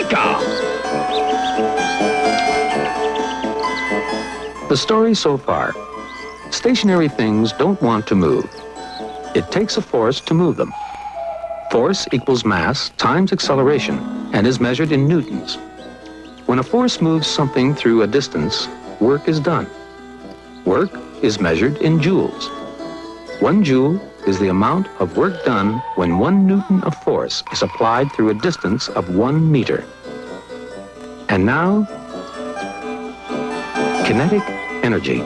Eureka! The story so far. Stationary things don't want to move. It takes a force to move them. Force equals mass times acceleration and is measured in newtons. When a force moves something through a distance, work is done. Work is measured in joules. 1 joule is the amount of work done when 1 newton of force is applied through a distance of 1 meter. And now, kinetic energy.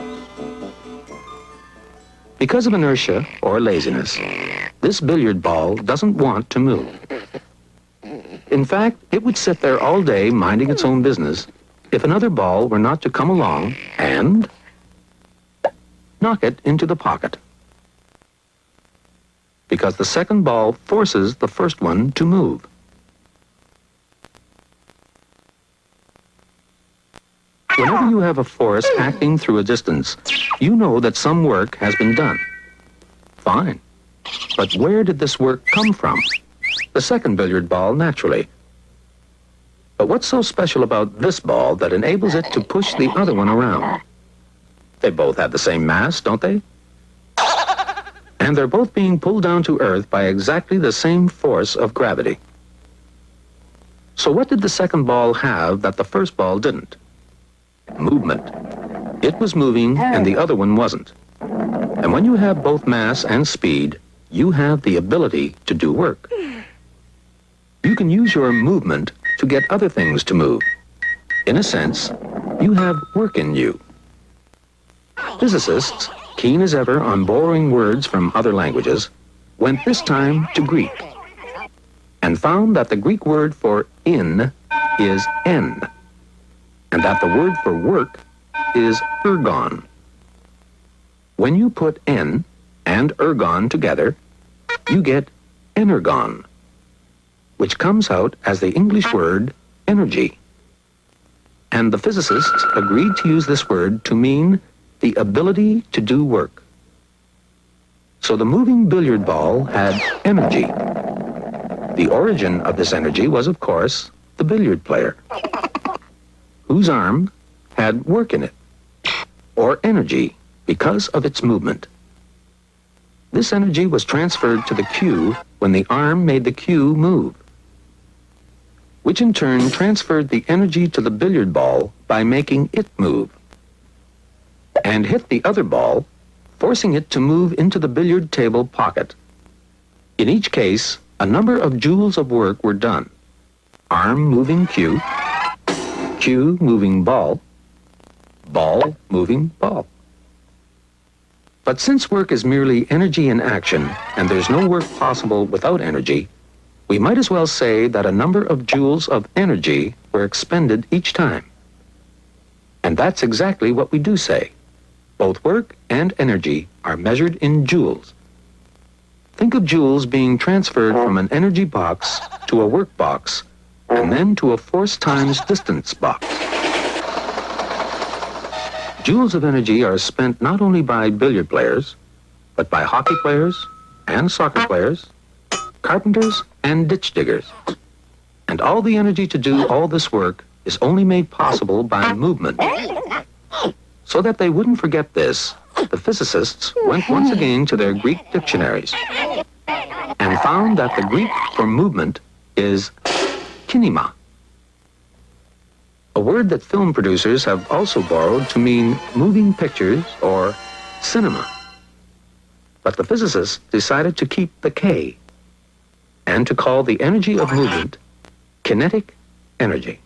Because of inertia or laziness, this billiard ball doesn't want to move. In fact, it would sit there all day minding its own business if another ball were not to come along and knock it into the pocket. Because the second ball forces the first one to move. Whenever you have a force acting through a distance, you know that some work has been done. Fine. But where did this work come from? The second billiard ball, naturally. But what's so special about this ball that enables it to push the other one around? They both have the same mass, don't they? And they're both being pulled down to Earth by exactly the same force of gravity. So what did the second ball have that the first ball didn't? Movement. It was moving and the other one wasn't. And when you have both mass and speed, you have the ability to do work. You can use your movement to get other things to move. In a sense, you have work in you. Physicists, keen as ever on borrowing words from other languages, went this time to Greek and found that the Greek word for in is en, and that the word for work is ergon. When you put en and ergon together, you get energon, which comes out as the English word energy. And the physicists agreed to use this word to mean the ability to do work. So the moving billiard ball had energy. The origin of this energy was, of course, the billiard player, whose arm had work in it, or energy, because of its movement. This energy was transferred to the cue when the arm made the cue move, which in turn transferred the energy to the billiard ball by making it move, and hit the other ball, forcing it to move into the billiard table pocket. In each case, a number of joules of work were done. Arm moving cue, cue moving ball, ball moving ball. But since work is merely energy in action, and there's no work possible without energy, we might as well say that a number of joules of energy were expended each time. And that's exactly what we do say. Both work and energy are measured in joules. Think of joules being transferred from an energy box to a work box, and then to a force times distance box. Joules of energy are spent not only by billiard players, but by hockey players and soccer players, carpenters and ditch diggers. And all the energy to do all this work is only made possible by movement. So that they wouldn't forget this, the physicists went once again to their Greek dictionaries and found that the Greek for movement is kinema, a word that film producers have also borrowed to mean moving pictures or cinema. But the physicists decided to keep the K and to call the energy of movement kinetic energy.